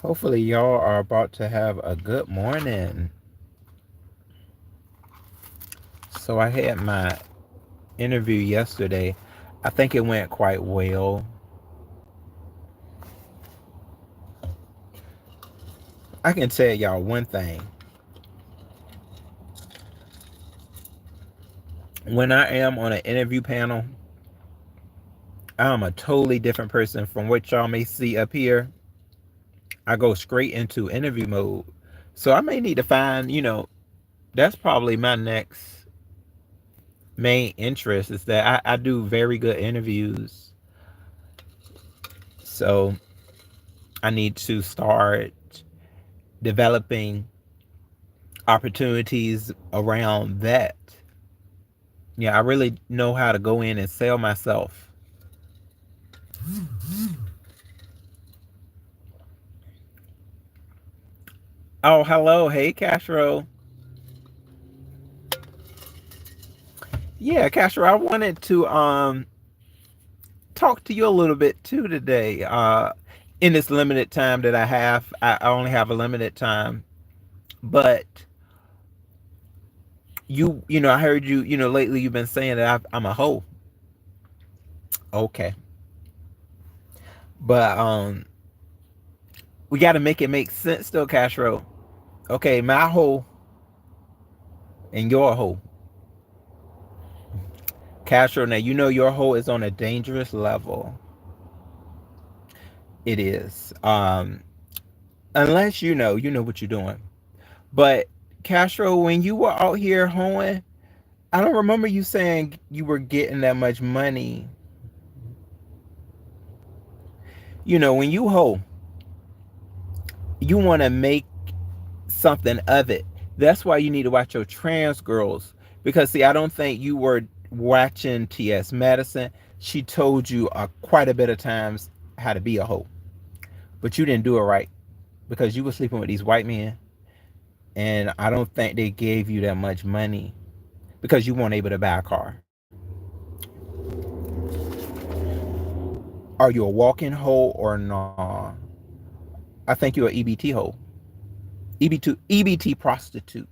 Hopefully, y'all are about to have a good morning. So, I had my interview yesterday. I think it went quite well. I can tell y'all one thing. When I am on an interview panel, I'm a totally different person from what y'all may see up here. I go straight into interview mode. So, I may need to find, that's probably my next main interest is that I do very good interviews. So, I need to start developing opportunities around that. Yeah, I really know how to go in and sell myself. Oh, hello. Hey, Castro. Yeah, Castro, I wanted to talk to you a little bit too today. In this limited time that I have, I only have a limited time, but I heard you, lately you've been saying that I'm a hoe. Okay. But we got to make it make sense though, Castro. Okay, my hoe and your hoe. Castro, now you know your hoe is on a dangerous level. It is. Unless you know what you're doing. But Castro, when you were out here hoeing, I don't remember you saying you were getting that much money. When you hoe, you want to make something of it. That's why you need to watch your trans girls. Because see, I don't think you were watching T.S. Madison. She told you quite a bit of times how to be a hoe. But you didn't do it right. Because you were sleeping with these white men. And I don't think they gave you that much money. Because you weren't able to buy a car. Are you a walking hoe or not? I think you're an EBT hoe. EBT prostitute.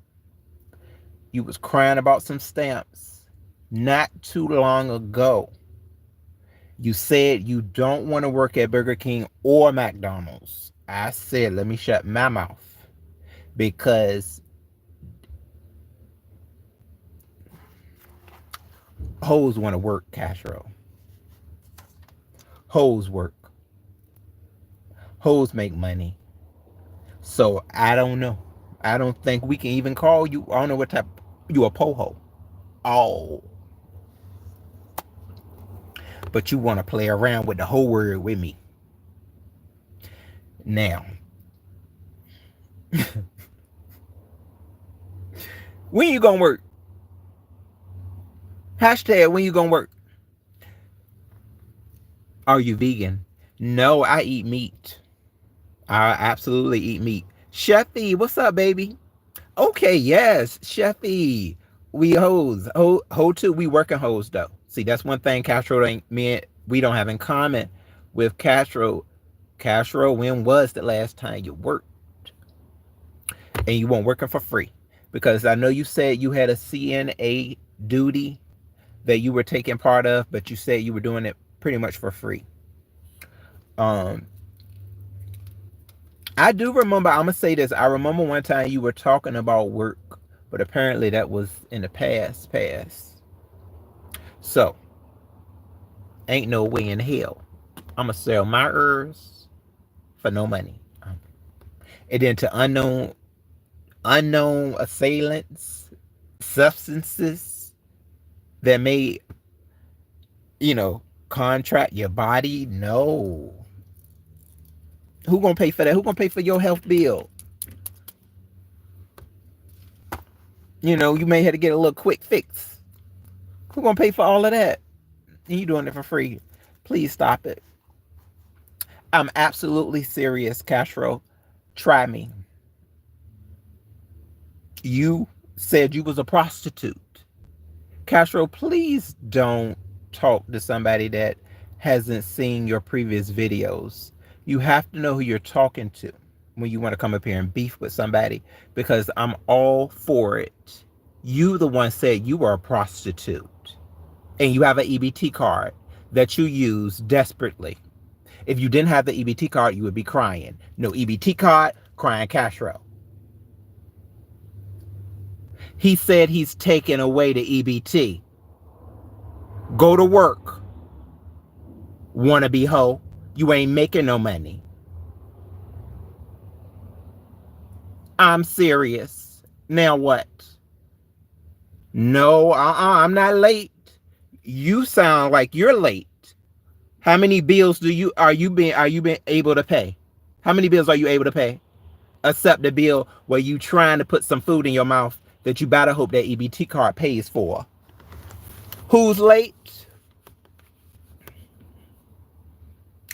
You was crying about some stamps not too long ago. You said you don't want to work at Burger King or McDonald's. I said, let me shut my mouth because hoes want to work, Castro. Hoes work. Hoes make money. So I don't know. I don't think we can even call you. I don't know what type. You a poho. Oh. But you want to play around with the whole word with me. Now, when you gonna work? Hashtag when you gonna work? Are you vegan? No, I eat meat. I absolutely eat meat. Chefy, what's up, baby? Okay, yes, Chefy. We hoes. Ho too. We working hoes though. See, that's one thing Castro ain't me. We don't have in common with Castro. Castro, when was the last time you worked? And you weren't working for free? Because I know you said you had a CNA duty that you were taking part of, but you said you were doing it pretty much for free. Um, I do remember, I'm gonna say this. I remember one time you were talking about work, but apparently that was in the past. So, ain't no way in hell I'm gonna sell my herbs for no money. And then to unknown assailants, substances that may, contract your body. No. Who gonna pay for that? Who gonna pay for your health bill? You may have to get a little quick fix. Who gonna pay for all of that? And you doing it for free. Please stop it. I'm absolutely serious, Castro. Try me. You said you was a prostitute. Castro, please don't talk to somebody that hasn't seen your previous videos. You have to know who you're talking to. when you want to come up here and beef with somebody, because I'm all for it. You the one said you were a prostitute and you have an EBT card that you use desperately. If you didn't have the EBT card, you would be crying. No EBT card, crying Castro. He said he's taking away the EBT. Go to work. Wanna be hoe? You ain't making no money. I'm serious. Now what? No, I'm not late. You sound like you're late. How many bills are you being able to pay? How many bills are you able to pay? Except the bill where you trying to put some food in your mouth that you better hope that EBT card pays for. Who's late?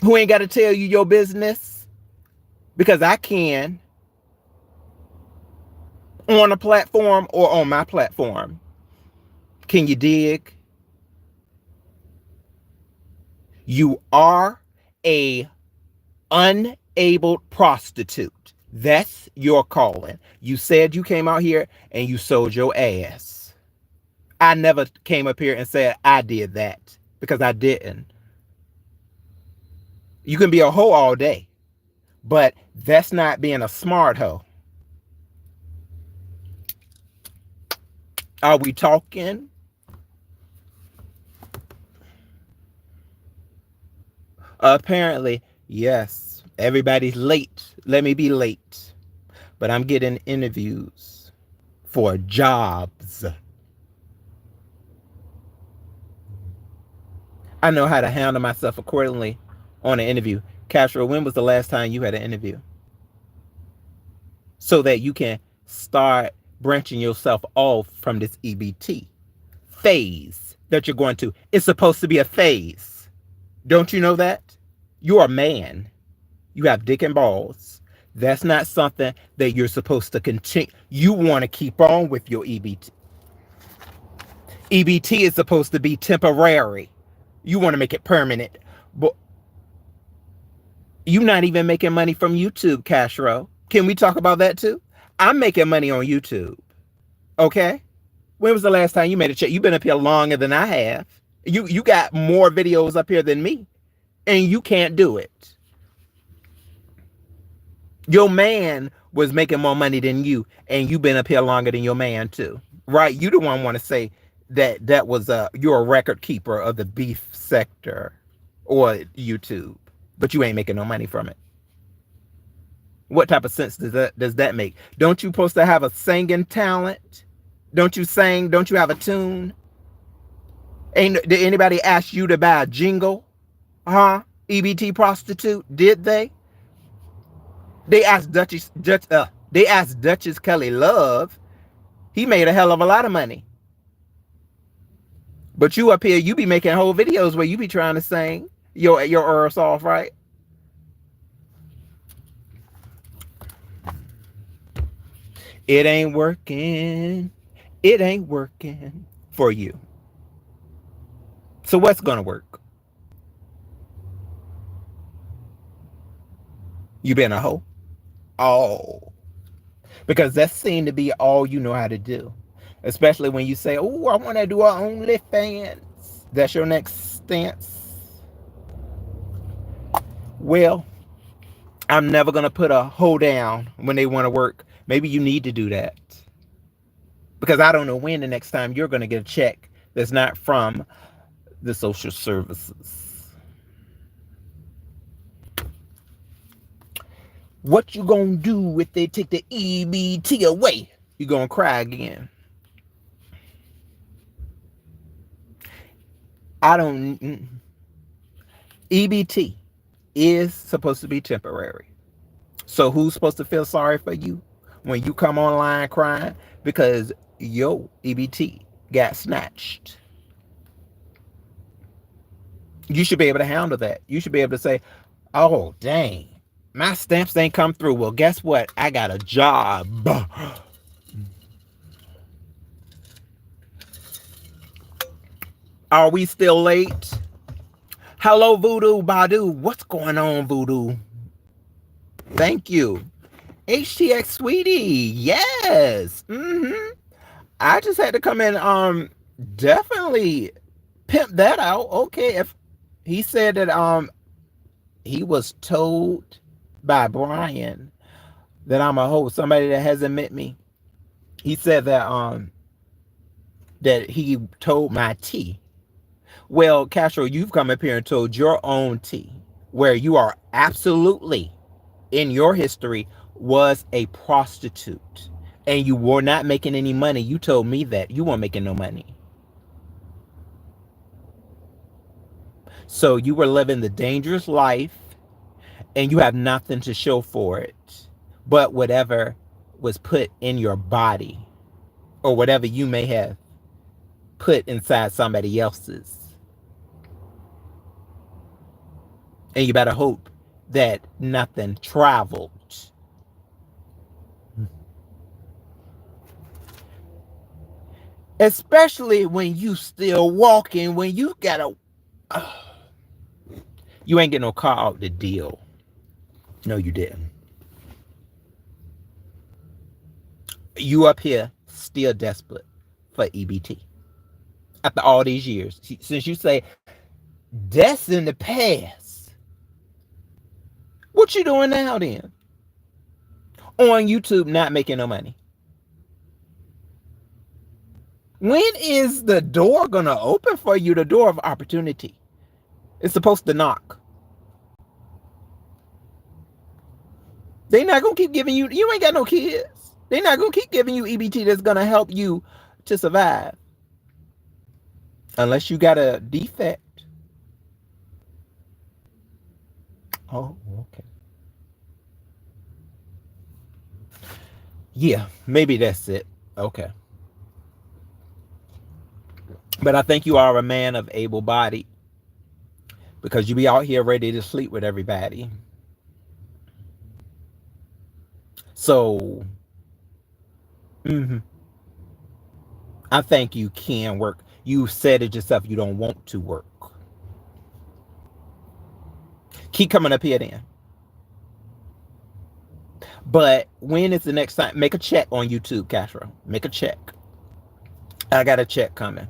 Who ain't got to tell you your business? Because I can. On a platform or on my platform. Can you dig? You are a unabled prostitute. That's your calling. You said you came out here and you sold your ass. I never came up here and said I did that, because I didn't. You can be a hoe all day, but that's not being a smart hoe. Are we talking? Apparently, yes. Everybody's late. Let me be late. But I'm getting interviews for jobs. I know how to handle myself accordingly on an interview. Castro, when was the last time you had an interview? So that you can start branching yourself off from this EBT phase that you're going to. It's supposed to be a phase. Don't you know that? You're a man. You have dick and balls. That's not something that you're supposed to continue. You want to keep on with your EBT. EBT is supposed to be temporary. You want to make it permanent. But you're not even making money from YouTube, Castro. Can we talk about that too? I'm making money on YouTube. Okay? When was the last time you made a check? You've been up here longer than I have. You got more videos up here than me. And you can't do it. Your man was making more money than you, and you've been up here longer than your man too. Right? You the one want to say that was you're a record keeper of the beef sector or YouTube, but you ain't making no money from it. What type of sense does that make? Don't you supposed to have a singing talent? Don't you sing? Don't you have a tune? Did anybody ask you to buy a jingle? Huh? EBT prostitute? Did they? They asked Duchess Kelly Love. He made a hell of a lot of money. But you up here, you be making whole videos where you be trying to sing your ears off, right? It ain't working. It ain't working for you. So what's gonna work? You been a hoe? Oh. Because that seemed to be all you know how to do. Especially when you say, oh, I want to do our OnlyFans. That's your next stance. Well, I'm never going to put a hoe down when they want to work. Maybe you need to do that. Because I don't know when the next time you're going to get a check that's not from the social services. What you gonna do if they take the EBT away? You gonna cry again. EBT is supposed to be temporary. So who's supposed to feel sorry for you when you come online crying because your EBT got snatched? You should be able to handle that. You should be able to say, oh, dang. My stamps ain't come through. Well, guess what? I got a job. Are we still late? Hello, Voodoo Badu. What's going on, Voodoo? Thank you. HTX Sweetie, yes. I just had to come in, definitely pimp that out. Okay, if he said that he was told by Brian that I'm a host, somebody that hasn't met me. He said that he told my tea. Well, Castro, you've come up here and told your own tea, where you are absolutely, in your history, was a prostitute. And you were not making any money. You told me that. You weren't making no money. So you were living the dangerous life and you have nothing to show for it but whatever was put in your body or whatever you may have put inside somebody else's. And you better hope that nothing traveled. Especially when you still walking, when you gotta, you ain't get no car out the deal. No, you didn't. You up here still desperate for EBT after all these years. Since you say that's in the past, what you doing now then? On YouTube, not making no money. When is the door gonna open for you? The door of opportunity. It's supposed to knock. They not gonna keep giving you. You ain't got no kids. They not gonna keep giving you EBT that's gonna help you to survive, unless you got a defect. Oh, okay. Yeah, maybe that's it. Okay. But I think you are a man of able body because you be out here ready to sleep with everybody. So, I think you can work. You said it yourself, you don't want to work. Keep coming up here then. But when is the next time? Make a check on YouTube, Castro. Make a check. I got a check coming.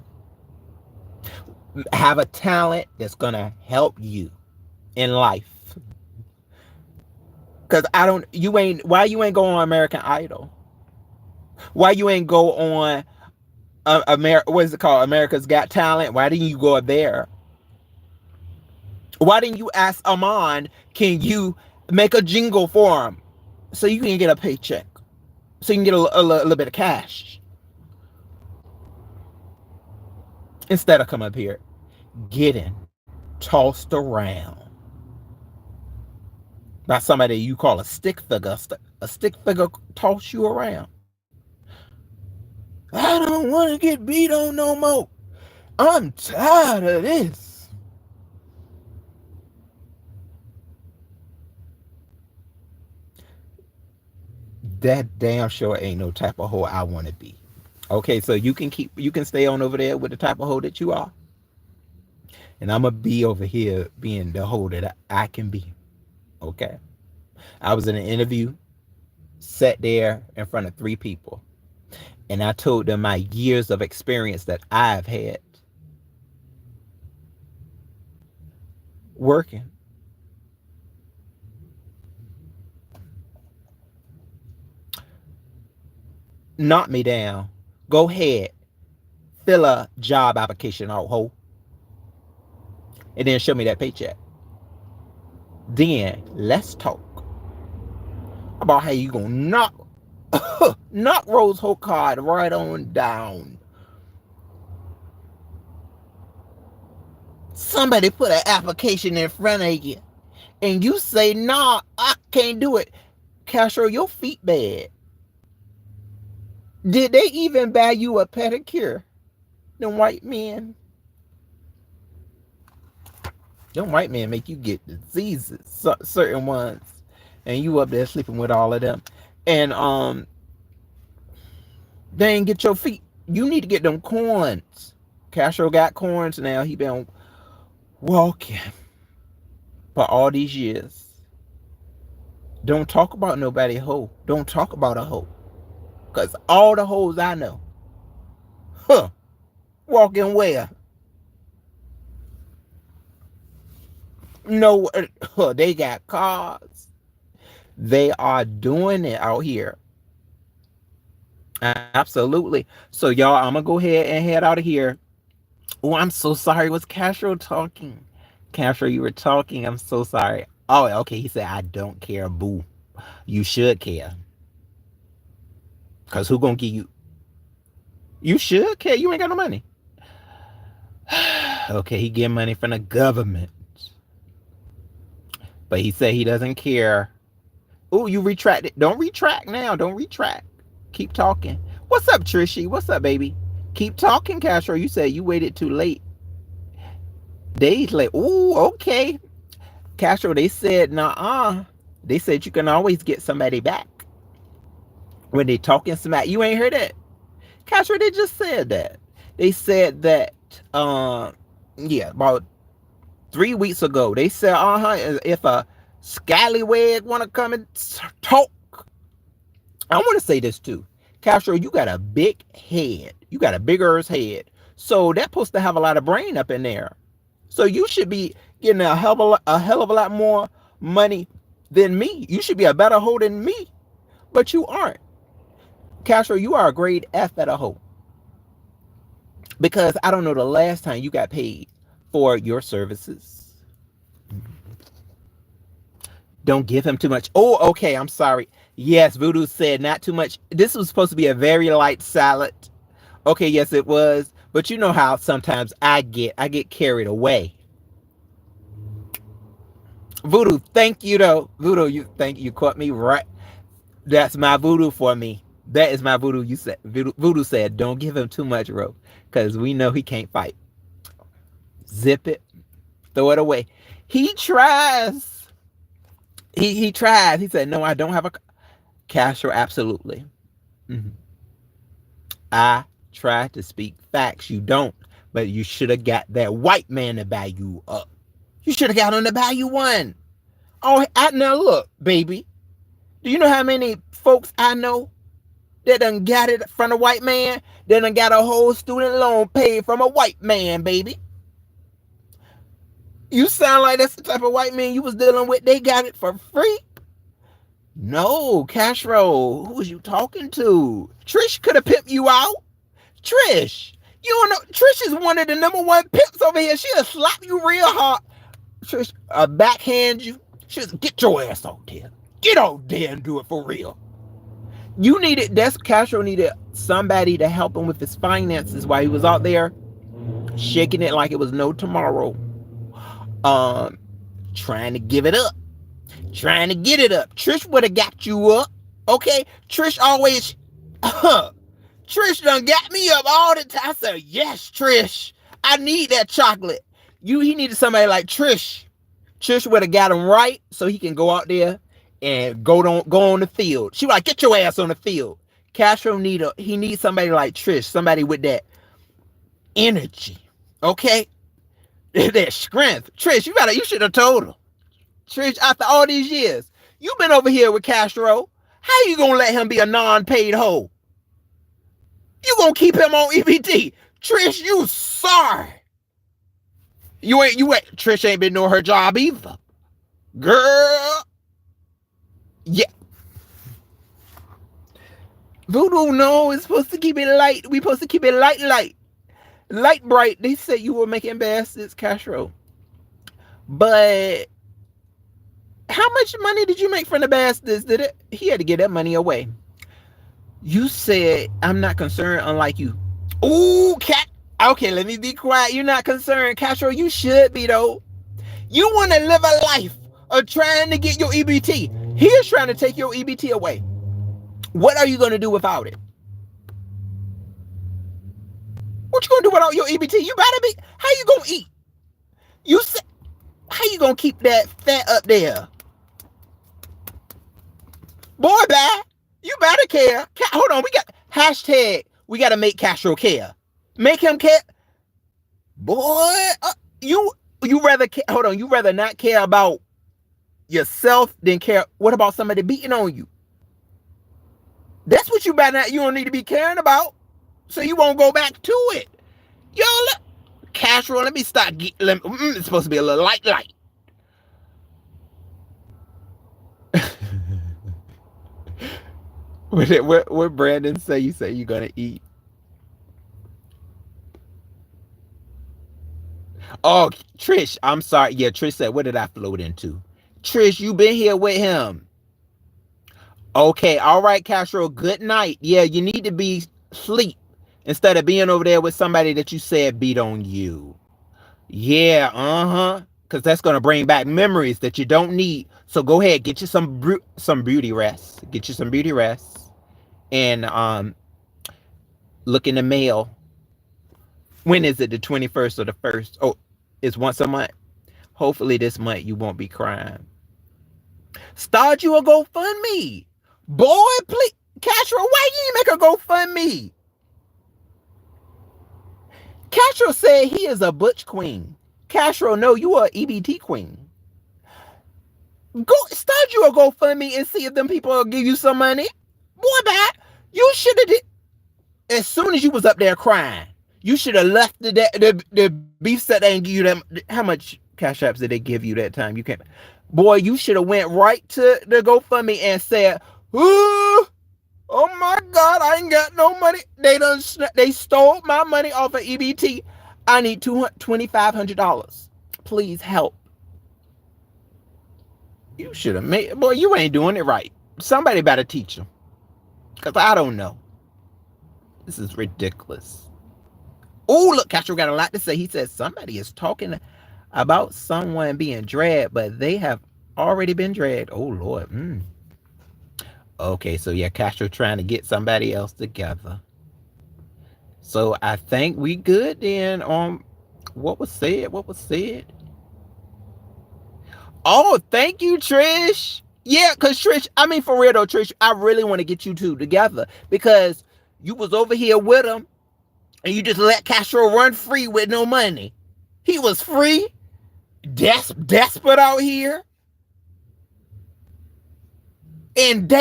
Have a talent that's gonna help you in life. Cause I don't. You ain't. Why you ain't go on American Idol? Why you ain't go on what is it called? America's Got Talent. Why didn't you go there? Why didn't you ask Amon? Can you make a jingle for him so you can get a paycheck, so you can get a little bit of cash instead of come up here getting tossed around by somebody you call a stick figure. A stick figure toss you around. I don't want to get beat on no more. I'm tired of this. That damn sure ain't no type of hoe I want to be. Okay, so you can stay on over there with the type of hoe that you are. And I'm going to be over here being the hoe that I can be. Okay. I was in an interview, sat there in front of 3 people. And I told them my years of experience that I've had working. Knock me down. Go ahead. Fill a job application out, ho. And then show me that paycheck. Then let's talk about how you gonna knock Rose Hocard right on down. Somebody put an application in front of you and you say, nah, I can't do it. Castro, your feet bad. Did they even buy you a pedicure? Them white men. Them white men make you get diseases, certain ones. And you up there sleeping with all of them. And they ain't get your feet. You need to get them corns. Castro got corns now. He been walking for all these years. Don't talk about nobody hoe. Don't talk about a hoe. Because all the hoes I know, huh, walking where? No, they got cars. They are doing it out here. Absolutely. So y'all, I'm gonna go ahead and head out of here. Oh, I'm so sorry. Was Castro talking? Castro, you were talking. I'm so sorry. Oh, okay. He said, I don't care. Boo. You should care. Because who gonna give you? You should care. You ain't got no money. Okay, he get money from the government. But he said he doesn't care. Oh, you retracted. Don't retract now. Don't retract. Keep talking. What's up, Trishy? What's up, baby? Keep talking, Castro. You said you waited too late. Days late. Ooh, okay. Castro, they said, nah. They said you can always get somebody back. When they talking smack, you ain't heard that. Castro, they just said that. They said that, yeah, about 3 weeks ago. They said, if a scallywag want to come and talk. I want to say this too. Castro, you got a big head. You got a big Earth head. So that's supposed to have a lot of brain up in there. So you should be getting a hell of a lot more money than me. You should be a better hoe than me. But you aren't. Castro, you are a grade F at a hoe. Because I don't know the last time you got paid for your services. Don't give him too much. Oh, okay. I'm sorry. Yes, Voodoo said not too much. This was supposed to be a very light salad. Okay, yes, it was. But you know how sometimes I get carried away. Voodoo, thank you though. Voodoo, you caught me right. That's my voodoo for me. That is my voodoo. You said voodoo said, don't give him too much rope, because we know he can't fight. Zip it, throw it away. He tries. He tries. He said, no, I don't have a Castro. Absolutely. Mm-hmm. I try to speak facts. You don't, but you should have got that white man to buy you up. You should have got him to buy you one. Oh, now look, baby. Do you know how many folks I know that done got it from a white man? That done got a whole student loan paid from a white man, baby. You sound like that's the type of white man you was dealing with. They got it for free. No, Castro, who was you talking to? Trish could have pimped you out. Trish, you don't know. Trish is one of the #1 pimps over here. She'll slap you real hard. Trish, backhand you. She'll get your ass out there. Get out there and do it for real. You needed, that's Castro needed somebody to help him with his finances while he was out there shaking it like it was no tomorrow. Trying to give it up. Trying to get it up. Trish would have got you up. Okay? Trish always, Trish done got me up all the time. I said, yes, Trish. I need that chocolate. He needed somebody like Trish. Trish would have got him right so he can go out there and go on the field. She was like, get your ass on the field. Castro needs somebody like Trish, somebody with that energy. Okay? That strength. Trish, you should have told her. Trish, after all these years, you've been over here with Castro. How you gonna let him be a non-paid hoe? You gonna keep him on EBT? Trish, you sorry. You ain't. Trish ain't been doing her job either, girl. Yeah. Voodoo, no, it's supposed to keep it light. We supposed to keep it light bright. They said you were making bastards, Castro. But how much money did you make from the bastards? He had to get that money away. You said, I'm not concerned, unlike you. Ooh, cat. Okay, let me be quiet. You're not concerned, Castro. You should be, though. You want to live a life of trying to get your EBT. He is trying to take your EBT away. What are you going to do without it? What you going to do without your EBT? You better be. How you going to eat? You said, how you going to keep that fat up there? Boy, bye. You better care. Hold on. We got to make Castro care. Make him care. Boy, you rather care. Hold on. You rather not care about yourself than care. What about somebody beating on you? That's what you don't need to be caring about. So you won't go back to it. Yo, look, Castro, let me start. It's supposed to be a little light. What Brandon say? You say you're gonna eat? Oh, Trish, I'm sorry. Yeah, Trish said, what did I float into? Trish, you been here with him. Okay, all right, Castro, good night. Yeah, you need to be sleep instead of being over there with somebody that you said beat on you. Yeah, because that's going to bring back memories that you don't need. So go ahead, get you some beauty rest. Get you some beauty rest. And look in the mail. When is it? The 21st or the 1st? Oh, it's once a month. Hopefully this month you won't be crying. Start you a GoFundMe. Boy, please. Castro, why you ain't make a GoFundMe? Castro said he is a butch queen. Castro, no, you are EBT queen. Go start you a GoFundMe and see if them people will give you some money. Boy, bad. You should have did. As soon as you was up there crying, you should have left the beef set. They ain't give you them. How much cash apps did they give you that time? You can't. Boy, you should have went right to the GoFundMe and said, "Ooh, oh my God, I ain't got no money. They stole my money off of EBT. I need $2,500. Please help." You should have made. Boy, you ain't doing it right. Somebody better teach them, cause I don't know. This is ridiculous. Oh, look, Castro got a lot to say. He says somebody is talking about someone being dragged, but they have already been dragged. Oh, Lord. Okay, so yeah, Castro trying to get somebody else together. So I think we good then on what was said. Oh, thank you, Trish. Yeah, because Trish, I mean, for real though, Trish, I really want to get you two together because you was over here with him and you just let Castro run free with no money. He was free, desperate out here, and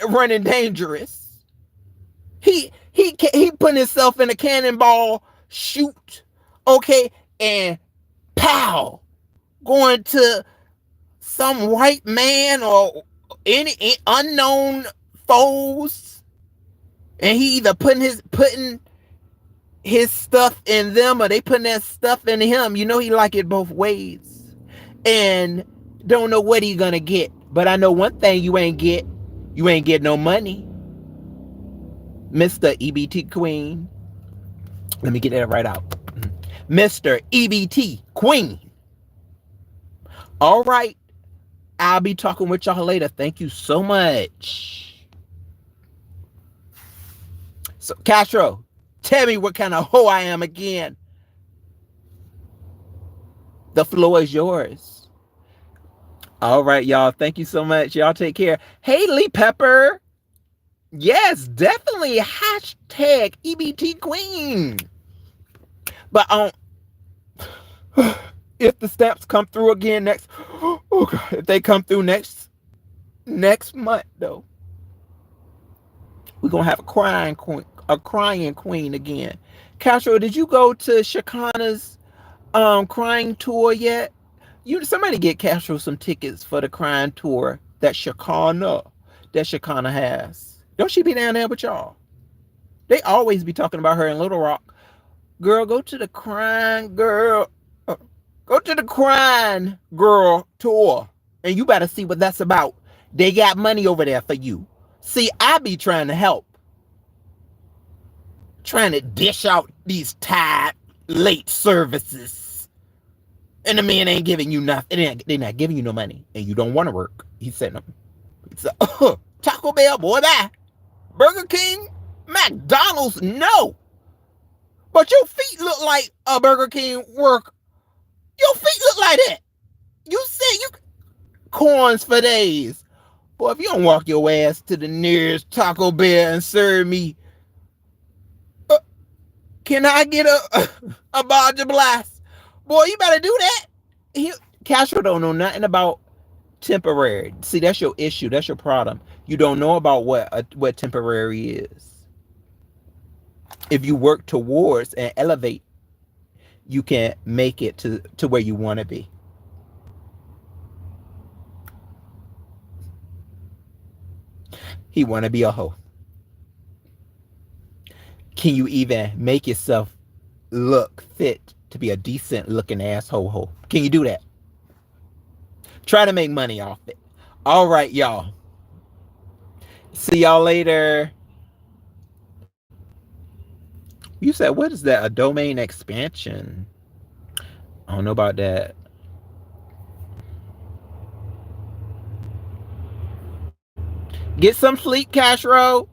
running dangerous. He putting himself in a cannonball shoot, okay, and pow, going to some white man or any unknown foes, and he either putting his stuff in them or they putting that stuff in him. You know he like it both ways, and don't know what he gonna get. But I know one thing you ain't get no money, Mr. EBT Queen. Let me get that right out. Mr. EBT Queen. All right. I'll be talking with y'all later. Thank you so much. So, Castro, tell me what kind of hoe I am again. The floor is yours. All right, y'all. Thank you so much. Y'all take care. Haley Pepper. Yes, definitely. Hashtag EBT Queen. But if the stamps come through again next, oh God, if they come through next month though, we're gonna have a crying queen again. Castro, did you go to Shakana's crying tour yet? Somebody get Castro some tickets for the crying tour that Shakana has. Don't she be down there with y'all? They always be talking about her in Little Rock. Girl, go to the crying girl. Go to the crying girl tour, and you better see what that's about. They got money over there for you. See, I be trying to help. Trying to dish out these tired, late services. And the man ain't giving you nothing. They're not giving you no money, and you don't want to work. He said no. Taco Bell, boy, bye. Burger King, McDonald's, no. But your feet look like a Burger King worker. Your feet look like that. You said you corns for days. Boy, if you don't walk your ass to the nearest Taco Bell and serve me, can I get a Baja Blast? Boy, you better do that. Castro don't know nothing about Temporary. See, that's your issue. That's your problem. You don't know about what temporary is. If you work towards and elevate, you can make it to where you want to be. He want to be a hoe. Can you even make yourself look fit to be a decent looking asshole hoe? Can you do that? Try to make money off it. All right, y'all. See y'all later. You said, what is that? A domain expansion? I don't know about that. Get some sleep, Castro.